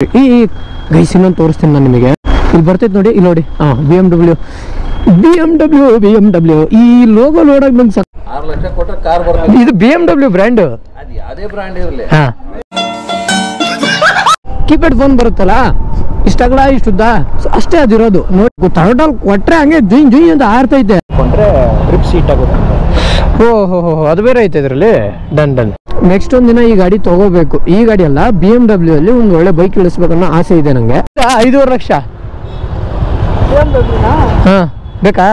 ಈ ಗೈಸ್ ಇನ್ನೊಂದು ತೋರಿಸ್ತೀನಿ ನಾನು ನಿಮಗೆ. ಇಲ್ಲಿ ಬರ್ತೈತೆ ನೋಡಿ, ಇಲ್ಲಿ ನೋಡಿ. BMW ಈ ಲೋಗೋ ನೋಡಕ್ ನಂಗೆ 6 ಲಕ್ಷ ಕೊಟ್ರೆ ಕಾರ್ ಬರ್ತದೆ. ಇದು BMW ಬ್ರ್ಯಾಂಡ್. ಅದು ಯಾವುದೇ ಬ್ರ್ಯಾಂಡ್ ಇರಲಿ. ಕೀಪ್ಯಾಡ್ ಫೋನ್ ಬರುತ್ತಲ್ಲ, ಇಷ್ಟಾಗಲ ಇಷ್ಟುದ್ದ, ಅಷ್ಟೇ ಅದಿರೋದು. ನೋಡಿ ಟರ್ಟಲ್ ಕೊಟ್ರೆ ಹಂಗೆ ಜುಯ್ ಅಂತ ಆರ್ತೈತೆ. ಕೊಂಡ್ರೆ ಗ್ರಿಪ್ ಸೀಟ್ ಆಗುತ್ತೆ. ಓಹೋ ಅದು ಬೇರೆ ಐತೆ ಇದರಲ್ಲಿ. ಡನ್. ನೆಕ್ಸ್ಟ್ ಒಂದಿನ ಈ ಗಾಡಿ ತಗೋಬೇಕು. ಈ ಗಾಡಿ ಅಲ್ಲ, BMW ಅಲ್ಲಿ ಒಂದು ಒಳ್ಳೆ ಬೈಕ್ ಇಳಿಸ್ಬೇಕನ್ನೋ ಆಸೆ ಇದೆ ನಂಗೆ. 5.5 ಲಕ್ಷ. ಹಾ ಬೇಕಾ?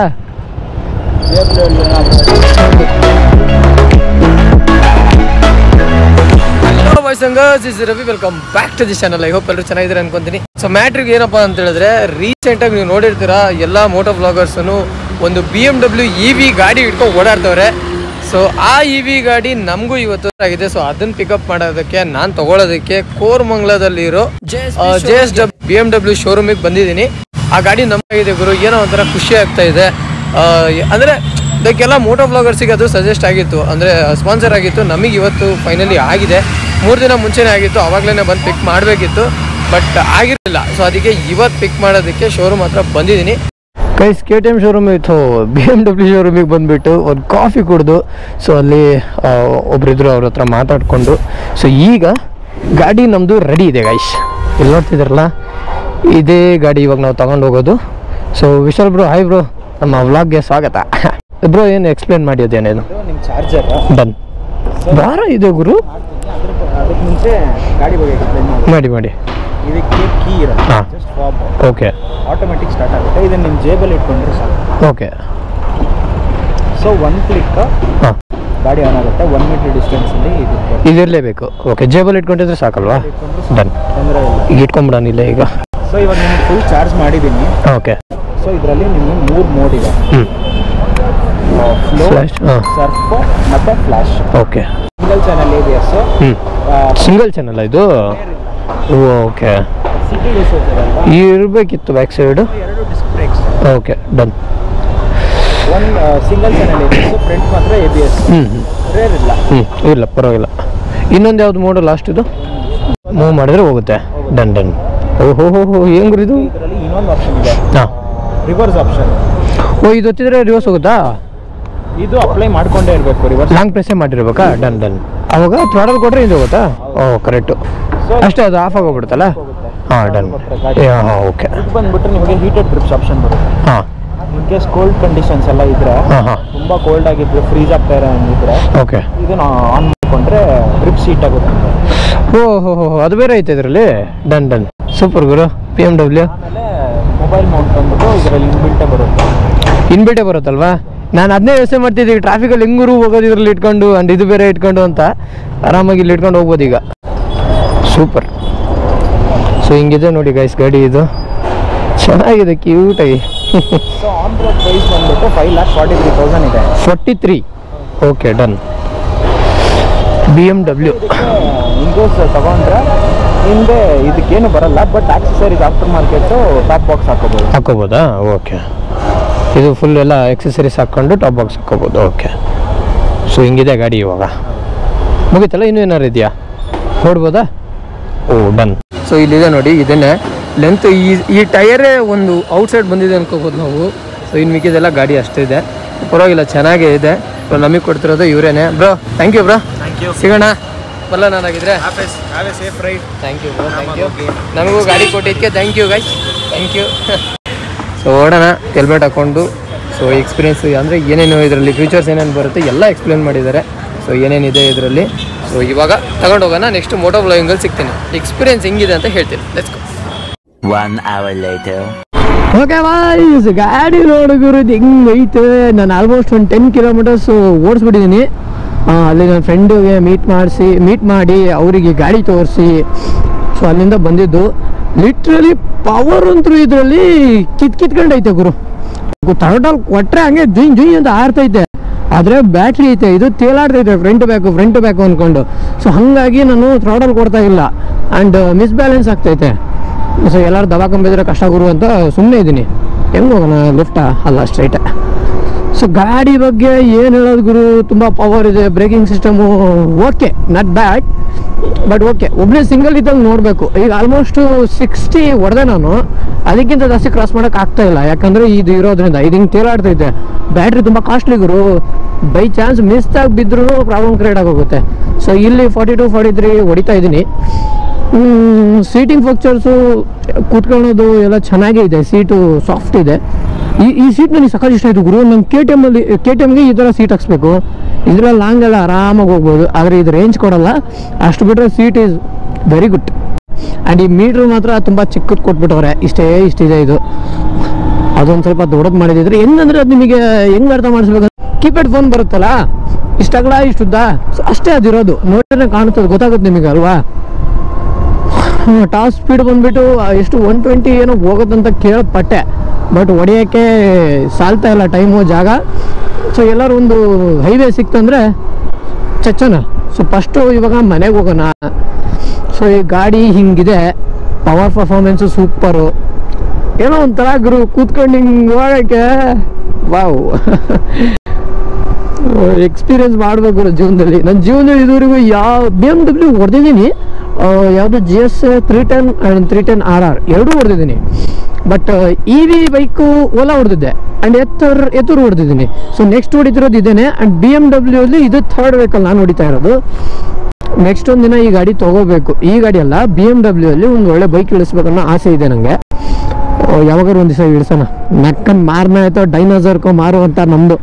Ravi, welcome back to the channel. I hope ಎಲ್ಲರೂ ಚೆನ್ನಾಗಿದ್ದಾರೆ ಅನ್ಕೊಂತೀನಿ. ಸೊ ಮ್ಯಾಟ್ರಿಗೆ ಏನಪ್ಪಾ ಅಂತ ಹೇಳಿದ್ರೆ, ರೀಸೆಂಟ್ ಆಗಿ ನೀವು ನೋಡಿರ್ತೀರಾ ಎಲ್ಲಾ ಮೋಟೋ ಬ್ಲಾಗರ್ಸ್ ಒಂದು BMW EV ಗಾಡಿ ಇಟ್ಕೊಂಡು ಓಡಾಡ್ತವ್ರೆ. ಸೊ ಆ EV ಗಾಡಿ ನಮಗೂ ಇವತ್ತು ಆಗಿದೆ. ಸೊ ಅದನ್ನ ಪಿಕಪ್ ಮಾಡೋದಕ್ಕೆ ನಾನು ತಗೊಳ್ಳೋದಕ್ಕೆ ಕೋರಮಂಗಲದಲ್ಲಿರೋ JSW BMW ಶೋರೂಮಿಗೆ ಬಂದಿದ್ದೀನಿ. ಆ ಗಾಡಿ ನಮಗಿದೆ ಗುರು. ಏನೋ ಒಂಥರ ಖುಷಿ ಆಗ್ತಾ ಇದೆ. ಅಂದ್ರೆ ಇದಕ್ಕೆಲ್ಲ ಮೋಟೋ ಬ್ಲಾಗರ್ಸಿಗೆ ಅದು ಸಜೆಸ್ಟ್ ಆಗಿತ್ತು, ಅಂದರೆ ಸ್ಪಾನ್ಸರ್ ಆಗಿತ್ತು. ನಮಗೆ ಇವತ್ತು ಫೈನಲಿ ಆಗಿದೆ. 3 ದಿನ ಮುಂಚೆನೇ ಆಗಿತ್ತು, ಆವಾಗಲೇ ಬಂದು ಪಿಕ್ ಮಾಡಬೇಕಿತ್ತು, ಬಟ್ ಆಗಿರಲಿಲ್ಲ. ಸೊ ಅದಕ್ಕೆ ಇವತ್ತು ಪಿಕ್ ಮಾಡೋದಕ್ಕೆ ಶೋರೂಮ್ ಹತ್ರ ಬಂದಿದ್ದೀನಿ. ಗೈಸ್, KTM ಶೋರೂಮ್ ಇತ್ತು, BMW ಶೋರೂಮಿಗೆ ಬಂದುಬಿಟ್ಟು ಒಂದು ಕಾಫಿ ಕುಡಿದು, ಸೊ ಅಲ್ಲಿ ಒಬ್ಬರಿದ್ರು, ಅವ್ರ ಹತ್ರ ಮಾತಾಡಿಕೊಂಡು, ಸೊ ಈಗ ಗಾಡಿ ನಮ್ಮದು ರೆಡಿ ಇದೆ ಗೈಸ್. ಇಲ್ಲಿ ನೋಡ್ತಿದ್ರಲ್ಲ, ಇದೇ ಗಾಡಿ ಇವಾಗ ನಾವು ತಗೊಂಡು ಹೋಗೋದು. So Vishal bro, hi bro, ನಮ್ಮ ವ್ಲಾಗ್ಗೆ ಸ್ವಾಗತ. ಬ್ರೋ ಏನು ಎಕ್ಸ್ಪ್ಲೇನ್ ಮಾಡಿದ್ದೇನೇನು? ನಿಮ್ಮ ಚಾರ್ಜರ್ ಡನ್. ಭಾರ ಇದೆ ಗುರು. ಅದಕ್ಕೆ ಮುಂಚೆ ಗಾಡಿ ಬಗ್ಗೆ ಎಕ್ಸ್ಪ್ಲೇನ್ ಮಾಡಿ. ಇದಕ್ಕೆ ಕೀ ಇರುತ್ತೆ, just fob. Okay. Automatic start ಆಗುತ್ತೆ. ಇದನ್ನ ನಿಮ್ಮ ಜೇಬಲ್ಲಿ ಇಟ್ಕೊಂಡ್ರೆ ಸಾಕು. ಓಕೆ. ಸೊ 1 ಕ್ಲಿಕ್ ಗಾಡಿ ಆನ್ ಆಗುತ್ತೆ. 1 ಮೀಟರ್ ಡಿಸ್ಟೆನ್ಸಲ್ಲಿ ಇದಿರಲೇಬೇಕು. ಓಕೆ, ಜೇಬಲ್ಲಿ ಇಟ್ಕೊಂಡಿದ್ರೆ ಸಾಕಲ್ವಾ? ಡನ್. ತೊಂದರೆ ಇಲ್ಲ. ಈಗ ಇಟ್ಕೊಂಡ್ಬಿಡೋನಿಲ್ಲ ಈಗ. ಸೊ ಇವಾಗ ನಿಮಗೆ ಫುಲ್ ಚಾರ್ಜ್ ಮಾಡಿದ್ದೀನಿ. ಓಕೆ. ಸೊ ಇದರಲ್ಲಿ ನಿಮಗೆ 3 ಮೋಡ್ ಇದೆ. ಫ್ಲೋ, ಸರ್ಫ್ ಮತ್ತು flash. Okay. Single channel ABS. Single channel ಇದು? ಓಕೆ. ಸಿಟಿ ಯೂಸೇಜ್ ಇರಲ್ವಾ, ಇರಬೇಕಿತ್ತು back side. 2 disc brakes. Okay, done. 1 single channel ABS, front ಮಾತ್ರ ABS. ರೇರ್ ಇಲ್ಲ. ಇಲ್ಲ, ಪರವಾಗಿಲ್ಲ. ಇನ್ನೊಂದು ಯಾವ್ದು ಮೋಡು ಲಾಸ್ಟ್ ಇದು? ಮೂವ್ ಮಾಡಿದ್ರೆ ಹೋಗುತ್ತೆ. ಡನ್. ಓಹೋ ಹೆಂಗ್ರಿ ಇದು? ಇದರಲ್ಲಿ ಇನ್ನೊಂದು ಆಪ್ಷನ್ ಇದೆ, ಹಾಂ, ರಿವರ್ಸ್ ಆಪ್ಷನ್. ಇದು ಹೊತ್ತಿದ್ರೆ ರಿವರ್ಸ್ ಹೋಗುತ್ತಾ? ಇದು ಅಪ್ಲೈ ಮಾಡ್ಕೊಂಡೇ ಇರಬೇಕು. ರಿವರ್ಸ್ ಲಾಂಗ್ ಪ್ರೆಸ್ಸೇ ಮಾಡಿರ್ಬೇಕಾ? ಡನ್. ಅವಾಗ ಥ್ರಾಡಲ್ ಕೊಟ್ಟರೆ ಇದು ಹೋಗುತ್ತಾ? ಕರೆಕ್ಟು. ಅಷ್ಟೇ, ಅದು ಆಫ್ ಆಗೋಗ್ಬಿಡುತ್ತಲ್ಲ? ಹಾಂ, ಡನ್. ಹಾಂ, ಓಕೆ. ಇದು ಬಂದ್ಬಿಟ್ರೆ ನಿಮಗೆ ಹೀಟೆಡ್ ಗ್ರಿಪ್ಸ್ ಆಪ್ಷನ್ ಬರುತ್ತೆ. ಹಾಂ, ಇನ್ ಕೇಸ್ ಕೋಲ್ಡ್ ಕಂಡೀಷನ್ಸ್ ಎಲ್ಲ ಇದ್ರೆ, ತುಂಬ ಕೋಲ್ಡ್ ಆಗಿದ್ರೆ, ಫ್ರೀಸ್ ಆಗ್ತಾ ಇರೋ ಹಂಗಿದ್ರೆ, ಓಕೆ, ಇದನ್ನ ಆನ್ ಮಾಡಿಕೊಂಡ್ರೆ ಗ್ರಿಪ್ ಸೀಟ್ ಆಗುತ್ತೆ. ಓಹೋ ಅದು ಬೇರೆ ಐತೆ ಇದರಲ್ಲಿ. ಡನ್. ಸೂಪರ್ ಗುರು. BMW. ಆಮೇಲೆ ಮೊಬೈಲ್ ಮೌಂಟ್ ಬಂದ್ಬಿಟ್ಟು ಇದರಲ್ಲಿ ಇನ್ಬಿಲ್ಟೇ ಬರುತ್ತಲ್ವಾ? ನಾನು ಅದನ್ನೇ ಯೋಚನೆ ಮಾಡ್ತಿದ್ದೆ, ಈಗ ಟ್ರಾಫಿಕಲ್ಲಿ ಹೆಂಗೂರು ಹೋಗೋದು ಇದರಲ್ಲಿ ಇಟ್ಕೊಂಡು, ಆ್ಯಂಡ್ ಇದು ಬೇರೆ ಇಟ್ಕೊಂಡು ಅಂತ. ಆರಾಮಾಗಿ ಇಲ್ಲಿ ಇಟ್ಕೊಂಡು ಹೋಗ್ಬೋದು ಈಗ. ಸೂಪರ್. ಸೊ ಹಿಂಗಿದೆ ನೋಡಿ ಗೈಸ್ ಗಾಡಿ. ಇದು ಚೆನ್ನಾಗಿದೆ, ಕ್ಯೂಟಾಗಿ. ಸೊ ಆನ್ ರೋಡ್ ಪ್ರೈಸ್ ಬಂದ್ಬಿಟ್ಟು 5,43,000 ಇದೆ. 43. Okay, done. BMW ಇನ್ಕೋಸ್ ತಗೊಂಡ್ರೆ ಹಿಂದೆ ಇದಕ್ಕೇನು ಬರಲ್ಲ, but accessories after market top box ಹಾಕೋಬೋದಾ? ಓಕೆ. ಇದು ಫುಲ್ ಎಲ್ಲ ಎಕ್ಸೆಸರೀಸ್ ಹಾಕ್ಕೊಂಡು ಟಾಪ್ ಬಾಕ್ಸ್ ಹಾಕೋಬೋದು. ಓಕೆ. ಸೊ ಹಿಂಗಿದೆ ಗಾಡಿ. ಇವಾಗ ಮುಗೀತಲ್ಲ, ಇನ್ನೂ ಏನಾರು ಇದೆಯಾ ನೋಡ್ಬೋದಾ? ಡನ್. ಸೊ ಇಲ್ಲಿದೆ ನೋಡಿ, ಇದನ್ನೇ ಲೆಂತ್. ಈ ಟಯರೇ ಒಂದು ಔಟ್ಸೈಡ್ ಬಂದಿದೆ ಅನ್ಕೋಬೋದು ನಾವು. ಸೊ ಇನ್ನು ಮಿಕ್ಕಿದೆಲ್ಲ ಗಾಡಿ ಅಷ್ಟೇ ಇದೆ, ಪರವಾಗಿಲ್ಲ, ಚೆನ್ನಾಗೇ ಇದೆ. ನಮಗೆ ಕೊಡ್ತಿರೋದು ಇವರೇನೆ. Bro, thank you bro. ಸಿಗೋಣ ಬಲ್ಲ. ನಾನಾಗಿದ್ರೆ safe ride. Thank you bro, thank you. ನಮಗೂ ಗಾಡಿ ಕೊಟ್ಟಿದ್ದಕ್ಕೆ thank you guys, thank you. So ಓಡೋಣ, ಹೆಲ್ಮೆಟ್ ಹಾಕ್ಕೊಂಡು. ಸೊ ಎಕ್ಸ್ಪೀರಿಯನ್ಸ್ ಅಂದರೆ ಏನೇನು ಇದರಲ್ಲಿ ಫೀಚರ್ಸ್ ಏನೇನು ಬರುತ್ತೆ ಎಲ್ಲ ಎಕ್ಸ್ಪ್ಲೇನ್ ಮಾಡಿದ್ದಾರೆ. ಸೊ ಏನೇನಿದೆ ಇದರಲ್ಲಿ. ಸೊ ಇವಾಗ ತಗೊಂಡು ಹೋಗೋಣ. ನೆಕ್ಸ್ಟ್ ಮೋಟೋ ಬ್ಲಾಗಿಂಗಲ್ಲಿ ಸಿಗ್ತೀನಿ, ಎಕ್ಸ್ಪೀರಿಯನ್ಸ್ ಹೆಂಗಿದೆ ಅಂತ ಹೇಳ್ತೀನಿ. Let's go. 1 hour later. Okay boys, ಗಾಡಿ ನೋಡಿದ್ರು ಹೆಂಗೈತೆ. ನಾನು ಆಲ್ಮೋಸ್ಟ್ ಒಂದು 10 ಕಿಲೋಮೀಟರ್ಸ್ ಓಡಿಸ್ಬಿಟ್ಟಿದ್ದೀನಿ. ಅಲ್ಲಿ ನನ್ನ ಫ್ರೆಂಡಿಗೆ ಮೀಟ್ ಮಾಡಿ ಅವರಿಗೆ ಗಾಡಿ ತೋರಿಸಿ, ಸೊ ಅಲ್ಲಿಂದ ಬಂದಿದ್ದು. ಲಿಟ್ರಲಿ ಪವರ್ ಅಂತೂ ಇದರಲ್ಲಿ ಕಿತ್ಕೊಂಡೈತೆ ಗುರು. ಥ್ರಾಟಲ್ ಕೊಟ್ಟರೆ ಹಂಗೆ ಜುಯ್ ಅಂತ ಆರ್ತೈತೆ. ಆದರೆ ಬ್ಯಾಟ್ರಿ ಐತೆ, ಇದು ತೇಲಾಡ್ತೈತೆ ಫ್ರಂಟ್ ಬ್ಯಾಕು ಅಂದ್ಕೊಂಡು. ಸೊ ಹಾಗಾಗಿ ನಾನು ಥ್ರಾಟಲ್ ಕೊಡ್ತಾ ಇಲ್ಲ, ಆ್ಯಂಡ್ ಮಿಸ್ಬ್ಯಾಲೆನ್ಸ್ ಆಗ್ತೈತೆ. ಸೊ ಎಲ್ಲರೂ ದಬಾಕೊಂಬಿದ್ರೆ ಕಷ್ಟ ಗುರು ಅಂತ ಸುಮ್ಮನೆ ಇದ್ದೀನಿ. ಹೆಂಗೆ ಹೋಗೋಣ? ಲಿಫ್ಟಾ? ಅಲ್ಲ, ಸ್ಟ್ರೈಟೇ. ಸೊ ಗಾಡಿ ಬಗ್ಗೆ ಏನು ಹೇಳೋದು ಗುರು, ತುಂಬ ಪವರ್ ಇದೆ, breaking system okay, not bad, but okay. ಒಬ್ಬನೇ ಸಿಂಗಲ್ ಇದ್ದಾಗ ನೋಡಬೇಕು. ಈಗ ಆಲ್ಮೋಸ್ಟ್ 60 ಹೊಡೆದೆ ನಾನು, ಅದಕ್ಕಿಂತ ಜಾಸ್ತಿ ಕ್ರಾಸ್ ಮಾಡೋಕೆ ಆಗ್ತಾ ಇಲ್ಲ, ಯಾಕಂದರೆ ಇದು ಇರೋದ್ರಿಂದ. ಇದು ಹಿಂಗೆ ತೇಲಾಡ್ತೈತೆ. ಬ್ಯಾಟ್ರಿ ತುಂಬ costly Guru, by chance miss ಆಗಿ ಬಿದ್ದರೂ ಪ್ರಾಬ್ಲಮ್ ಕ್ರಿಯೇಟ್ ಆಗೋಗುತ್ತೆ. ಸೊ ಇಲ್ಲಿ 42, 43 ಹೊಡಿತಾ ಇದ್ದೀನಿ. ಸೀಟಿಂಗ್ ಫೀಚರ್ಸು ಕೂತ್ಕೊಳ್ಳೋದು ಎಲ್ಲ ಚೆನ್ನಾಗೇ ಇದೆ, ಸೀಟು ಸಾಫ್ಟ್ ಇದೆ. ಈ ಸೀಟ್ ನನಗೆ ಸಖತ್ ಇಷ್ಟ ಆಯಿತು ಗುರು. ನಂಗೆ KTM ಈ ಥರ ಸೀಟ್ ಹಾಕ್ಸ್ಬೇಕು. ಇದರಲ್ಲಿ ಲಾಂಗ್ ಎಲ್ಲ ಆರಾಮಾಗಿ ಹೋಗ್ಬೋದು, ಆದರೆ ಇದು ರೇಂಜ್ ಕೊಡಲ್ಲ. ಅಷ್ಟು ಬಿಟ್ಟರೆ seat is very good. And ಈ ಮೀಟ್ರ್ ಮಾತ್ರ ತುಂಬ ಚಿಕ್ಕದು ಕೊಟ್ಬಿಟ್ಟವ್ರೆ, ಇಷ್ಟಿದೆ ಇದು. ಅದೊಂದು ಸ್ವಲ್ಪ ದೊಡ್ಡದು ಮಾಡಿದ್ರೆ ಹೆಂಗಂದ್ರೆ ಅದು ನಿಮಗೆ ಹೆಂಗೆ ಅರ್ಥ ಮಾಡಿಸ್ಬೇಕು, ಕೀಪ್ಯಾಡ್ ಫೋನ್ ಬರುತ್ತಲ್ಲ, ಇಷ್ಟಾಗಲ ಇಷ್ಟುದ್ದ, ಸೊ ಅಷ್ಟೇ ಅದಿರೋದು. ನೋಡಿದ್ರೆ ಕಾಣುತ್ತದೆ, ಗೊತ್ತಾಗುತ್ತೆ ನಿಮಗೆ ಅಲ್ವಾ. ಟಾಪ್ ಸ್ಪೀಡ್ ಬಂದುಬಿಟ್ಟು ಎಷ್ಟು 120 ಏನೋ ಹೋಗೋದಂತ ಕೇಳಪಟ್ಟೆ, ಬಟ್ ಹೊಡೆಯೋಕ್ಕೆ ಸಾಲ್ತಾ ಇಲ್ಲ ಟೈಮು, ಜಾಗ. ಸೊ ಎಲ್ಲರೂ ಒಂದು ಹೈವೇ ಸಿಕ್ತಂದರೆ ಚಚ್ಚನ. ಸೊ ಫಸ್ಟು ಇವಾಗ ಮನೆಗೆ ಹೋಗೋಣ. ಸೊ ಈ ಗಾಡಿ ಹಿಂಗಿದೆ, ಪವರ್ ಪರ್ಫಾರ್ಮೆನ್ಸು ಸೂಪರು, ಏನೋ ಒಂಥರ ಗುರು ಕೂತ್ಕೊಂಡು ಹಿಂಗೆ ಹೋಗೋಕ್ಕೆ ವಾವ್. ಎಕ್ಸ್ಪೀರಿಯನ್ಸ್ ಮಾಡಬೇಕು ಜೀವನದಲ್ಲಿ. ನನ್ನ ಜೀವನದಲ್ಲಿ ಇದುವರೆಗೂ ಯಾವ BMW ಹೊಡೆದಿದ್ದೀನಿ, ಯಾವುದು GS 310 ಆ್ಯಂಡ್ 310 RR ಎರಡೂ ಹೊಡೆದಿದ್ದೀನಿ. ಬಟ್ EV ಬೈಕು ಓಲಾ ಹೊಡೆದಿದ್ದೆ, ಆ್ಯಂಡ್ ಎತ್ತೂರು ಹೊಡೆದಿದ್ದೀನಿ. ಸೊ ನೆಕ್ಸ್ಟ್ ಹೊಡಿತಿರೋದು ಇದೇನೆ. ಆ್ಯಂಡ್ BMW ಅಲ್ಲಿ ಇದು 3rd ವೆಹಿಕಲ್ ನಾನು ಹೊಡಿತಾ ಇರೋದು. ನೆಕ್ಸ್ಟ್ ಒಂದಿನ ಈ ಗಾಡಿ ತೊಗೋಬೇಕು. ಈ ಗಾಡಿ ಅಲ್ಲ, BMW ಅಲ್ಲಿ ಒಂದು ಒಳ್ಳೆ ಬೈಕ್ ಇಳಿಸ್ಬೇಕನ್ನೋ ಆಸೆ ಇದೆ ನನಗೆ. ಯಾವಾಗಾರು ಒಂದು ದಿವಸ ಇಳಿಸೋಣ. ನಕ್ಕನ್ ಮಾರನ ಆಯ್ತೋ ಡೈನೋಸರ್ಕೋ ಮಾರು ಅಂತ ನಮ್ಮದು.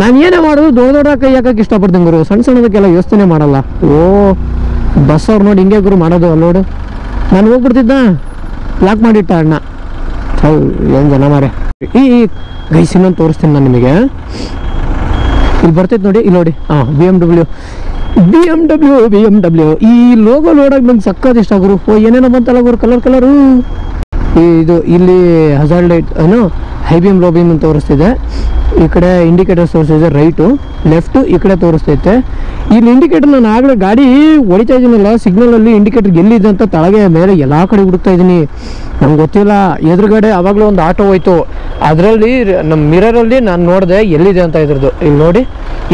ನಾನು ಏನೇ ಮಾಡೋದು ದೊಡ್ಡ ಕೈ ಹಾಕಕ್ಕೆ ಇಷ್ಟಪಡ್ತೀನಿ ಗುರು, ಸಣ್ಣದಕ್ಕೆಲ್ಲ ಯೋಚನೆ ಮಾಡಲ್ಲ. ಬಸ್ ಅವ್ರು ನೋಡಿ ಹಿಂಗೆ ಗುರು ಮಾಡೋದು ಅಲ್ಲೋಡು. ನಾನು ಹೋಗ್ಬಿಡ್ತಿದ್ದ, ಲಾಕ್ ಮಾಡಿಟ್ಟ ಅಣ್ಣ. ಏನು ಜನ ಮಾರೆ. ಈ ಗೈಸ್ ಇನ್ನೊಂದು ತೋರಿಸ್ತೀನಿ ನಾನು ನಿಮಗೆ. ಇಲ್ಲಿ ಬರ್ತೈತೆ ನೋಡಿ, ಇಲ್ಲಿ ನೋಡಿ. BMW ಈ ಲೋಗೋ ನೋಡೋಕೆ ನಂಗೆ ಸಕ್ಕತ್ ಇಷ್ಟ ಗುರು. ಏನೇನೋ ಬಂತಲ್ಲ ಗುರು, ಕಲರು. ಇದು ಇಲ್ಲಿ ಹಜಾರ್ಡ್ ಲೈಟ್ ಏನೋ ಹೈ ಬೀಮ್ ಲೋ ಬೀಮ್ ಅಂತ ತೋರಿಸ್ತಿದೆ. ಈ ಕಡೆ ಇಂಡಿಕೇಟರ್ಸ್ ತೋರಿಸ್ತಿದೆ, ರೈಟು ಲೆಫ್ಟು ಈ ಕಡೆ ತೋರಿಸ್ತೈತೆ. ಇಲ್ಲಿ ಇಂಡಿಕೇಟರ್ ನಾನು ಆಗಲೇ ಗಾಡಿ ಹೊಡಿತಾ ಇದ್ದೀನಲ್ಲ, ಸಿಗ್ನಲಲ್ಲಿ ಇಂಡಿಕೇಟರ್ ಎಲ್ಲಿದೆ ಅಂತ ತಳಗೆ ಮೇಲೆ ಎಲ್ಲ ಕಡೆ ಹುಡುಕ್ತಾ ಇದ್ದೀನಿ. ನಮ್ಗೆ ಗೊತ್ತಿಲ್ಲ. ಎದುರುಗಡೆ ಆವಾಗಲೂ ಒಂದು ಆಟೋ ಹೋಯ್ತು, ಅದರಲ್ಲಿ ನಮ್ಮ ಮಿರರಲ್ಲಿ ನಾನು ನೋಡಿದೆ ಎಲ್ಲಿದೆ ಅಂತ ಇದ್ರದ್ದು. ಇಲ್ಲಿ ನೋಡಿ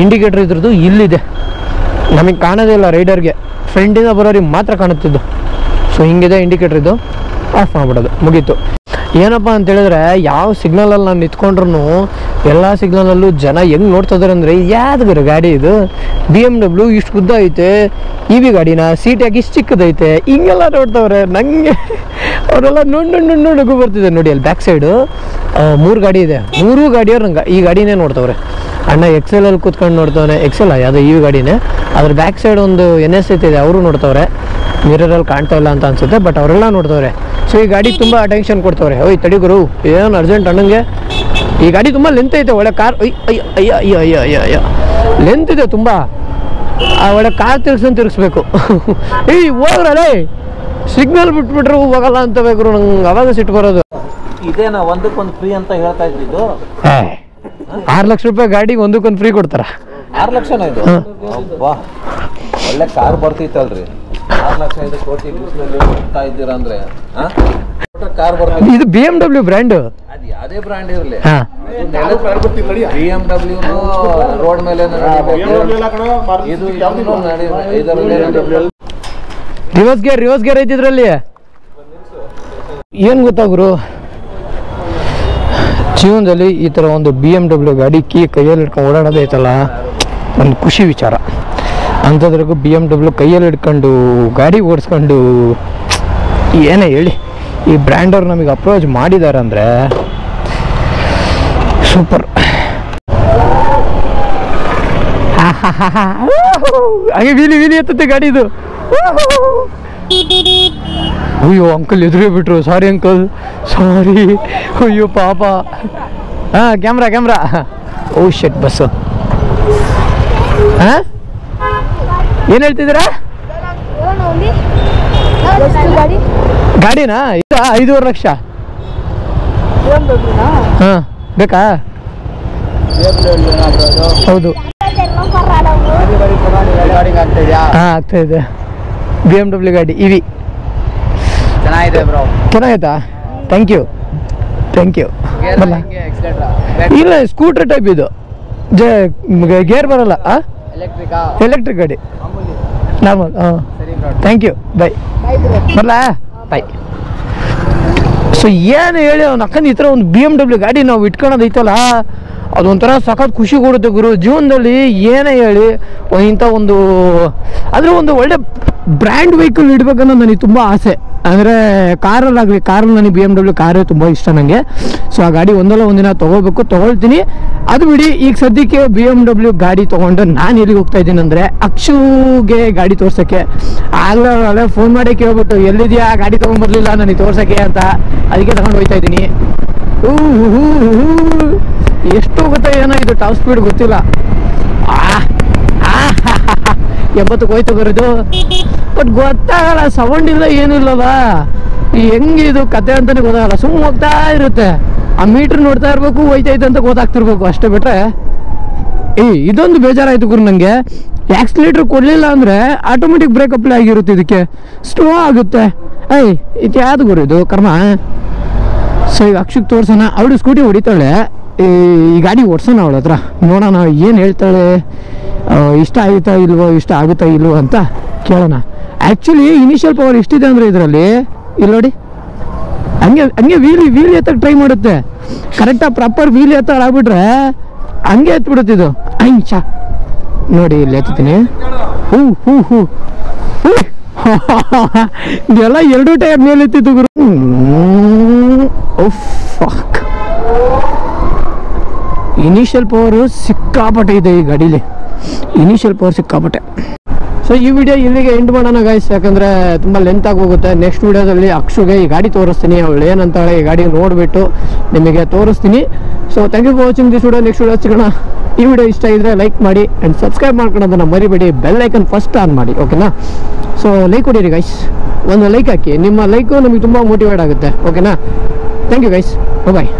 ಇಂಡಿಕೇಟರ್ ಇದ್ರದ್ದು ಇಲ್ಲಿದೆ, ನಮಗೆ ಕಾಣೋದೇ ಇಲ್ಲ ರೈಡರ್ಗೆ, ಫ್ರೆಂಡಿಂದ ಬರೋರಿಗೆ ಮಾತ್ರ ಕಾಣುತ್ತಿದ್ದು. ಸೊ ಹಿಂಗಿದೆ ಇಂಡಿಕೇಟರ್, ಇದು ಆಫ್ ಮಾಡಿಬಿಡೋದು, ಮುಗೀತು. ಏನಪ್ಪ ಅಂತ ಹೇಳಿದ್ರೆ, ಯಾವ ಸಿಗ್ನಲಲ್ಲಿ ನಾನು ನಿಂತ್ಕೊಂಡ್ರು ಎಲ್ಲ ಸಿಗ್ನಲಲ್ಲೂ ಜನ ಹೆಂಗೆ ನೋಡ್ತಿದ್ದಾರೆ ಅಂದರೆ, ಯಾವ್ದು ಗಾಡಿ ಇದು BMW ಇಷ್ಟು ಉದ್ದ ಐತೆ, EV ಗಾಡಿನ ಸೀಟ್ ಯಾಕೆ ಇಷ್ಟು ಚಿಕ್ಕದೈತೆ, ಹಿಂಗೆಲ್ಲ ನೋಡ್ತವ್ರೆ. ನನಗೆ ಅವರೆಲ್ಲ ನಗು ಬರ್ತಿದೆ ನೋಡಿ. ಅಲ್ಲಿ ಬ್ಯಾಕ್ ಸೈಡು 3 ಗಾಡಿ ಇದೆ, 3 ಗಾಡಿಯವ್ರು ನಂಗೆ ಈ ಗಾಡಿನೇ ನೋಡ್ತವ್ರೆ. ಅಣ್ಣ XL ಅಲ್ಲಿ ಕೂತ್ಕೊಂಡು ನೋಡ್ತವನೆ, XL ಯಾವುದೋ EV ಗಾಡಿನೇ, ಅದ್ರ ಬ್ಯಾಕ್ ಸೈಡ್ ಒಂದು NS ಇದೆ, ಅವರು ನೋಡ್ತವ್ರೆ. ಮಿರರಲ್ಲಿ ಕಾಣ್ತಾ ಇಲ್ಲ ಅಂತ ಅನ್ಸುತ್ತೆ, ಬಟ್ ಅವರೆಲ್ಲ ನೋಡ್ತವ್ರೆ. ಸೊ ಈ ಗಾಡಿ ತುಂಬ ಅಟೆನ್ಷನ್ ಕೊಡ್ತವ್ರೆ. ಓಯ್ ತಡಿ ಗುರು, ಏನು ಅರ್ಜೆಂಟ್ ಅಣ್ಣಂಗೆ. ಈ ಗಾಡಿ ತುಂಬ ಲೆಂತ್ ಐತೆ, ಒಳ್ಳೆ ಕಾರ್. ಅಯ್ಯ ಲೆಂತ್ ಇದೆ ತುಂಬ, ಒಳ್ಳೆ ಕಾರ್ ತಿರ್ಗಿಸ್ಬೇಕು. ಹೋಗ್ರಲ್ಲೇ, ಸಿಗ್ನಲ್ ಬಿಟ್ಬಿಟ್ರು ಹೋಗಲ್ಲ ಅಂತ ಬೇಕು ನಂಗೆ, ಅವಾಗ ಸಿಟ್ಟು ಬರೋದು. ಇದೇನಾ ಒಂದಕ್ಕೊಂದು ಫ್ರೀ ಅಂತ ಹೇಳ್ತಾ ಇದ್ದಿದ್ದು? 6 ಲಕ್ಷ ರೂಪಾಯಿ ಗಾಡಿಗೆ ಒಂದಕ್ಕೊಂದು ಫ್ರೀ ಕೊಡ್ತಾರ. 6 ಲಕ್ಷನ ಇದು? ಒಳ್ಳೆ ಕಾರ್ ಬರ್ತಿತ್ತಲ್ರಿ. 6 ಲಕ್ಷ 5 ಕೋಟಿ ಹೋಗ್ತಾ ಇದ್ದೀರಾ ಅಂದ್ರೆ ಕಾರ್ ಬರ್ತದೆ. ಇದು BMW ಬ್ರ್ಯಾಂಡ್, ಅದು ಯಾವುದೇ ಬ್ರ್ಯಾಂಡ್ ಇರಲಿ, BMW ರೋಡ್ ಮೇಲೆ ರಿವರ್ಸ್ ಗೇರ್ ಐತಿದ್ರಲ್ಲಿ. ಏನು ಗೊತ್ತಾ ಗುರು, ಜೀವನದಲ್ಲಿ ಈ ಥರ ಒಂದು BMW ಗಾಡಿ ಕೈಯಲ್ಲಿ ಹಿಡ್ಕೊಂಡು ಓಡಾಡೋದೇ ಐತಲ್ಲ, ಒಂದು ಖುಷಿ ವಿಚಾರ. ಅಂಥದ್ರಿಗೂ BMW ಕೈಯಲ್ಲಿ ಹಿಡ್ಕೊಂಡು ಗಾಡಿ ಓಡಿಸ್ಕೊಂಡು, ಏನೇ ಹೇಳಿ, ಈ ಬ್ರ್ಯಾಂಡವ್ರು ನಮಗೆ ಅಪ್ರೋಚ್ ಮಾಡಿದ್ದಾರೆ ಅಂದರೆ ಸೂಪರ್. ಹಾಗೆ ವೀಲಿ ಎತ್ತುತ್ತೆ ಗಾಡಿದು. ಅಯ್ಯೋ ಅಂಕಲ್ ಎದುರೇ ಬಿಟ್ರು, ಸಾರಿ ಅಂಕಲ್, ಸಾರಿ. ಅಯ್ಯೋ ಪಾಪ. ಕ್ಯಾಮ್ರಾ. ಓ ಶೆಟ್ ಬಸ್ಸು. ಏನು ಹೇಳ್ತಿದ್ದೀರಾ? ಗಾಡಿನಾ? ಇದು 5.5 ಲಕ್ಷ. ಬೇಕಾ? ಹೌದು, ಆಗ್ತಾ ಇದೆ. BMW ಗಾಡಿ EV ಚೆನ್ನಾಗಿದೆ ಬ್ರೋ. ಚೆನ್ನಾಗೈತಾ? Thank you. Thank you. ಇಲ್ಲ ಸ್ಕೂಟರ್ ಟೈಪ್ ಇದು, ಗೇರ್ ಬರಲ್ಲ. ಎಲೆಕ್ಟ್ರಿಕ್ ಗಾಡಿ ನಾರ್ಮಲ್. ಹಾಂ ಥ್ಯಾಂಕ್ ಯು, ಬೈ. ಬರಲಾ, ಬೈ. ಸೊ ಏನು ಹೇಳಿ ಅವ್ನ ಅಕ್ಕನ ಈ ಥರ ಒಂದು BMW ಗಾಡಿ ನಾವು ಇಟ್ಕೊಳೋದೈತಲ್ಲ, ಅದೊಂಥರ ಸಖತ್ ಖುಷಿ ಕೊಡುತ್ತೆ ಗುರು ಜೀವನದಲ್ಲಿ. ಏನೇ ಹೇಳಿ ಇಂಥ ಒಂದು ಅಂದರೆ ಒಂದು ಒಳ್ಳೆ ಬ್ರ್ಯಾಂಡ್ ವೆಹಿಕಲ್ ಇಡಬೇಕನ್ನೋ ನನಗೆ ತುಂಬ ಆಸೆ. ಅಂದರೆ ಕಾರಲ್ಲಿ ನನಗೆ BMW ಕಾರೇ ತುಂಬ ಇಷ್ಟ ನನಗೆ. ಸೊ ಆ ಗಾಡಿ ಒಂದಲ್ಲ ಒಂದಿನ ತೊಗೊಳ್ತೀನಿ. ಅದು ಬಿಡಿ, ಈಗ ಸದ್ಯಕ್ಕೆ BMW ಗಾಡಿ ತೊಗೊಂಡು ನಾನು ಎಲ್ಲಿಗೆ ಹೋಗ್ತಾ ಇದ್ದೀನಿ ಅಂದರೆ ಅಕ್ಷುಗೆ ಗಾಡಿ ತೋರ್ಸೋಕ್ಕೆ. ಆಗಲೇ ಫೋನ್ ಮಾಡಿ ಕೇಳ್ಬಿಟ್ಟು ಎಲ್ಲಿದೆಯಾ ಗಾಡಿ ತೊಗೊಂಡ್ಬರ್ಲಿಲ್ಲ ನನಗೆ ತೋರ್ಸೋಕ್ಕೆ ಅಂತ, ಅದಕ್ಕೆ ತಗೊಂಡು ಹೋಗ್ತಾ ಇದ್ದೀನಿ. ಎಷ್ಟು ಹೋಗುತ್ತೆ ಏನೋ ಇದು ಟಾಪ್ ಸ್ಪೀಡ್ ಗೊತ್ತಿಲ್ಲ. 80ಕ್ಕೆ ಹೋಯ್ತು ಬರೋದು, ಬಟ್ ಗೊತ್ತಾಗಲ್ಲ, ಸೌಂಡ್ ಇಲ್ಲ ಏನಿಲ್ಲಲ್ಲ. ಹೆಂಗಿದು ಕತೆ ಅಂತಾನೆ ಗೊತ್ತಾಗಲ್ಲ, ಸುಮ್ಮನೆ ಹೋಗ್ತಾ ಇರುತ್ತೆ. ಆ ಮೀಟ್ರ್ ನೋಡ್ತಾ ಇರಬೇಕು, ಹೋಯ್ತೈತೆ ಅಂತ ಗೊತ್ತಾಗ್ತಿರ್ಬೇಕು ಅಷ್ಟೇ. ಬಿಟ್ರೆ ಇದೊಂದು ಬೇಜಾರಾಯ್ತು ಗುರು ನನಗೆ. ಆಕ್ಸಿಲೇಟರ್ ಕೊಡಲಿಲ್ಲ ಅಂದರೆ ಆಟೋಮೆಟಿಕ್ ಬ್ರೇಕ್ ಅಪ್ಲೈ ಆಗಿರುತ್ತೆ, ಇದಕ್ಕೆ ಸ್ಲೋ ಆಗುತ್ತೆ. ಇದು ಯಾವುದು ಗುರು ಇದು ಕರ್ಮ. ಸೊ ಈಗ ಅಕ್ಷಕ್ಕೆ ತೋರ್ಸೋಣ. ಅವಳು ಸ್ಕೂಟಿ ಹೊಡಿತಾಳೆ, ಈ ಗಾಡಿ ಓಡಿಸೋಣ ಅವಳ ಹತ್ರ, ನೋಡೋಣ ಏನು ಹೇಳ್ತಾಳೆ, ಇಷ್ಟ ಆಗುತ್ತಾ ಇಲ್ವೋ ಅಂತ ಕೇಳೋಣ. ಆ್ಯಕ್ಚುಲಿ ಇನಿಷಿಯಲ್ ಪವರ್ ಎಷ್ಟಿದೆ ಅಂದರೆ ಇದರಲ್ಲಿ ಇಲ್ಲಿ ನೋಡಿ, ಹಂಗೆ ವೀಲಿ ಎತ್ತಕ್ಕೆ ಟ್ರೈ ಮಾಡುತ್ತೆ. ಕರೆಕ್ಟಾಗಿ ಪ್ರಾಪರ್ ವೀಲಿ ಎತ್ತ ಆಗ್ಬಿಟ್ರೆ ಹಂಗೆ ಎತ್ಬಿಡುತ್ತೆ ಇದು. ನೋಡಿ ಇಲ್ಲಿ ಎತ್ತೀನಿ. ಇದೆಲ್ಲ 2 ಟೈರ್ ಮೇಲೆ ಎತ್ತಿತ್ತು ಗುರು. ಇನಿಷಿಯಲ್ ಪವರು ಸಿಕ್ಕಾಪಟ್ಟೆ ಇದೆ ಈ ಗಾಡೀಲಿ, ಇನಿಷಿಯಲ್ ಪವರ್ ಸಿಕ್ಕಾಪಟ್ಟೆ. ಸೊ ಈ ವಿಡಿಯೋ ಇಲ್ಲಿಗೆ ಎಂಡ್ ಮಾಡೋಣ ಗೈಸ್, ಯಾಕಂದರೆ ತುಂಬ ಲೆಂತ್ ಆಗಿ ಹೋಗುತ್ತೆ. ನೆಕ್ಸ್ಟ್ ವಿಡಿಯೋದಲ್ಲಿ ಅಕ್ಷುಗೆ ಈ ಗಾಡಿ ತೋರಿಸ್ತೀನಿ, ಅವಳು ಏನಂತಾಳೆ ಈ ಗಾಡಿ ನೋಡಿಬಿಟ್ಟು ನಿಮಗೆ ತೋರಿಸ್ತೀನಿ. So thank you for watching this video. Next video ಸಿಗೋಣ. ಈ ವಿಡಿಯೋ ಇಷ್ಟ ಇದ್ದರೆ ಲೈಕ್ ಮಾಡಿ ಆ್ಯಂಡ್ ಸಬ್ಸ್ಕ್ರೈಬ್ ಮಾಡ್ಕೊಳ್ಳೋದನ್ನು ಮರಿಬೇಡಿ. ಬೆಲ್ ಐಕನ್ ಫಸ್ಟ್ ಆನ್ ಮಾಡಿ, ಓಕೆನಾ? ಸೊ ಲೈಕ್ ಕೊಡಿರಿ ಗೈಸ್, ಒಂದು ಲೈಕ್ ಹಾಕಿ. ನಿಮ್ಮ ಲೈಕು ನಮಗೆ ತುಂಬ ಮೋಟಿವೇಟ್ ಆಗುತ್ತೆ, ಓಕೆನಾ? Thank you guys, bye.